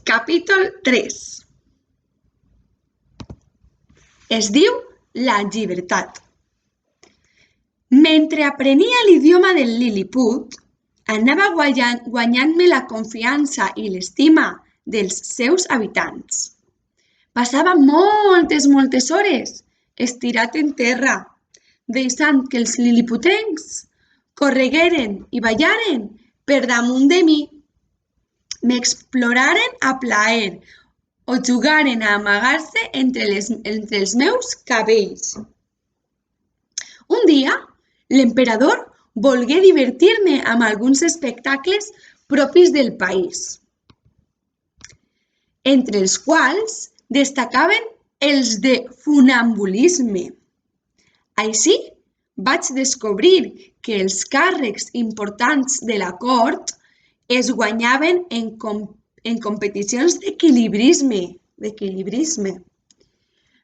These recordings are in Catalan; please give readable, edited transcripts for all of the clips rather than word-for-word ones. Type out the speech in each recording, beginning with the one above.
Capítol 3. Es diu La llibertat. Mentre aprenia l'idioma del Lilliput, anava guanyant-me la confiança i l'estima dels seus habitants. Passava moltes hores estirat en terra, deixant que els liliputencs corregueren i ballaren per damunt de mi, m'exploraren a plaer o jugaren a amagar-se entre els meus cabells. Un dia, l'emperador volgué divertir-me amb alguns espectacles propis del país, entre els quals destacaven els de funambulisme. Així, vaig descobrir que els càrrecs importants de la cort es guanyaven en competicions d'equilibrisme.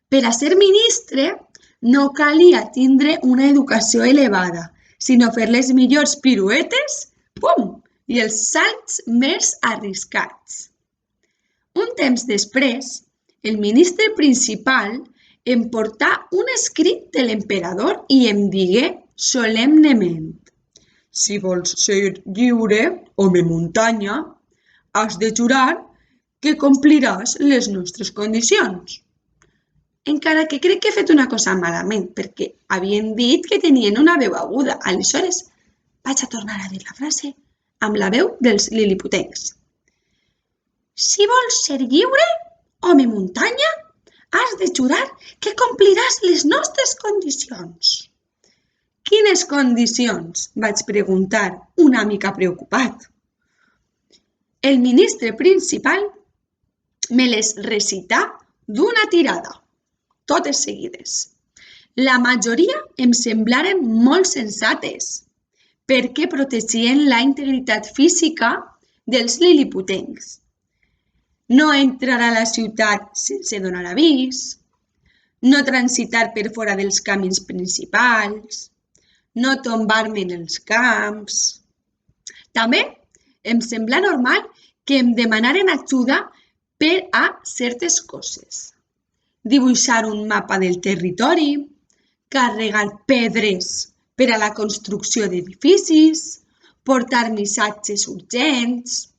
Per a ser ministre, no calia tindre una educació elevada, sinó fer les millors piruetes i els salts més arriscats. Un temps després, el ministre principal em portà un escrit de l'emperador i em digué solemnement: si vols ser lliure, home muntanya, has de jurar que compliràs les nostres condicions. Encara que crec que he fet una cosa malament, perquè havien dit que tenien una veu aguda. Aleshores, vaig a tornar a dir la frase amb la veu dels liliputencs. Si vols ser lliure, home muntanya, has de jurar que compliràs les nostres condicions. Quines condicions? Vaig preguntar, una mica preocupat. El ministre principal me les recità d'una tirada, totes seguides. La majoria em semblaren molt sensates, perquè protegien la integritat física dels liliputencs. No entrar a la ciutat sense donar avís, no transitar per fora dels camins principals, no tombar-me en els camps. També em sembla normal que em demanaren ajuda per a certes coses. Dibuixar un mapa del territori, carregar pedres per a la construcció d'edificis, portar missatges urgents.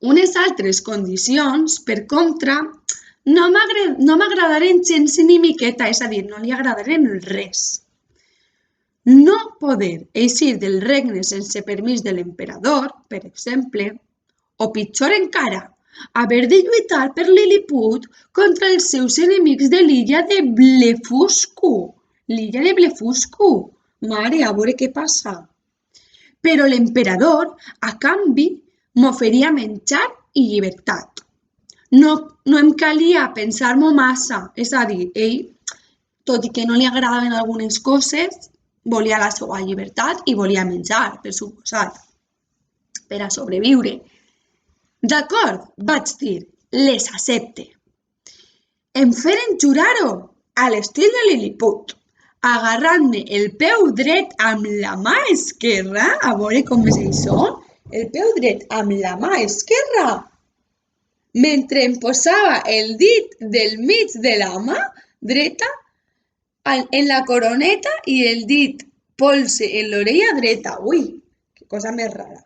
Unes altres condicions, per contra, no m'agradaren gens ni miqueta, és a dir, no li agradaren res. No poder eixir del regne sense permís de l'emperador, per exemple, o pitjor encara, haver de lluitar per Lilliput contra els seus enemics de l'illa de Blefuscu. L'illa de Blefuscu. Mare, a veure què passa. Però l'emperador, a canvi, m'oferia menjar i llibertat. No em calia pensar-m'ho massa, és a dir, ell, tot i que no li agradaven algunes coses, volia la seva llibertat i volia menjar, per suposat, per a sobreviure. D'acord, vaig dir, les accepte. Em feren jurar-ho a l'estil de Lilliput, agarrant-me el peu dret amb la mà esquerra, a veure com és això, el peu dret amb la mà esquerra, mentre em posava el dit del mig de la mà dreta en la coroneta i el dit polze en l'orella dreta. Ui, que cosa més rara.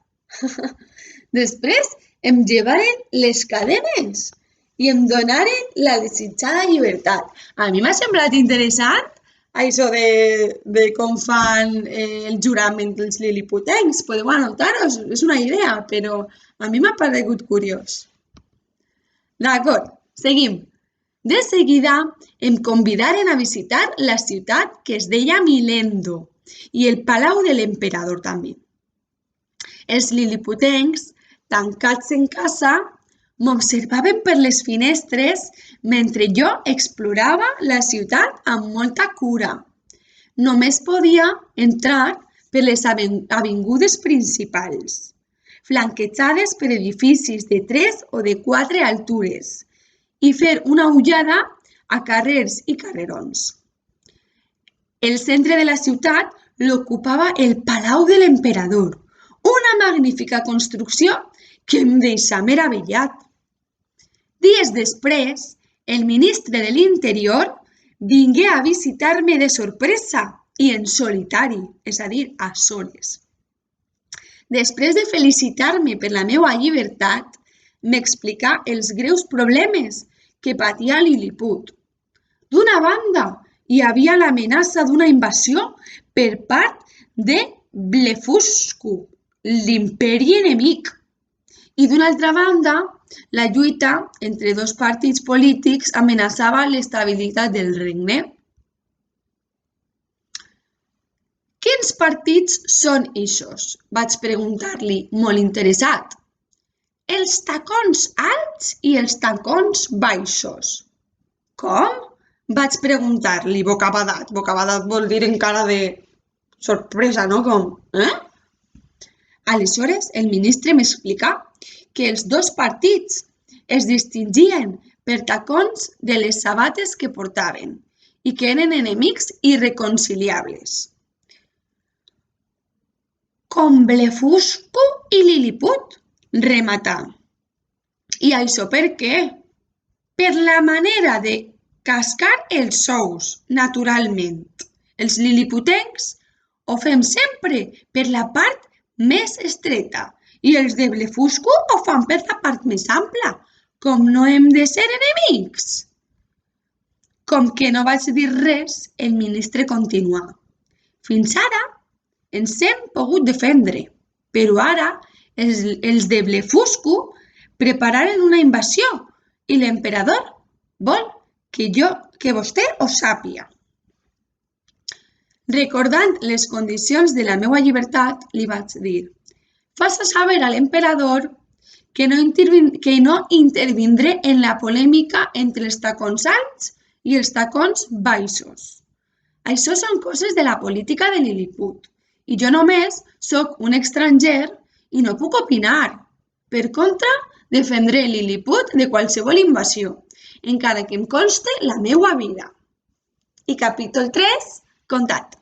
Després em llevaren les cadenes i em donaren la desitjada llibertat. A mi m'ha semblat interessant això de com fan el jurament dels liliputencs. Podeu anotar-ho, és una idea, però a mi m'ha paregut curiós. D'acord, seguim. De seguida em convidaren a visitar la ciutat que es deia Milendo i el palau de l'emperador també. Els liliputencs, tancats en casa, m'observaven per les finestres mentre jo explorava la ciutat amb molta cura. Només podia entrar per les avingudes principals, flanquejades per edificis de 3 o de 4 altures, i fer una ullada a carrers i carrerons. El centre de la ciutat l'ocupava el Palau de l'Emperador, una magnífica construcció que em deixà meravellat. Dies després, el ministre de l'Interior vingué a visitar-me de sorpresa i en solitari, és a dir, a soles. Després de felicitar-me per la meva llibertat, m'explicà els greus problemes que patia Lilliput. D'una banda, hi havia l'amenaça d'una invasió per part de Blefuscu, l'imperi enemic, i d'una altra banda, la lluita entre dos partits polítics amenaçava l'estabilitat del regne. Quins partits són ixos? Vaig preguntar-li, molt interessat. Els tacons alts i els tacons baixos. Com? Vaig preguntar-li, bocabadat. Bocabadat vol dir encara de sorpresa, no? Com? Aleshores, el ministre m'explicà que els dos partits es distingien per tacons de les sabates que portaven i que eren enemics irreconciliables. Com Blefuscu i Lilliput, rematà. I això per què? Per la manera de cascar els ous, naturalment. Els liliputencs ho fem sempre per la part més estreta i els de Blefuscu ho fan per la part més ampla, com no hem de ser enemics. Com que no vaig dir res, el ministre continuà. Fins ara ens hem pogut defendre, però ara els de Blefuscu prepararen una invasió i l'emperador vol que vostè ho sàpiga. Recordant les condicions de la meva llibertat, li vaig dir: faça saber a l'emperador que no intervindré en la polèmica entre els tacons alts i els tacons baixos. Això són coses de la política de Lilliput i jo només sóc un estranger i no puc opinar. Per contra, defendré Lilliput de qualsevol invasió, encara que em conste la meua vida. I capítol 3, contat.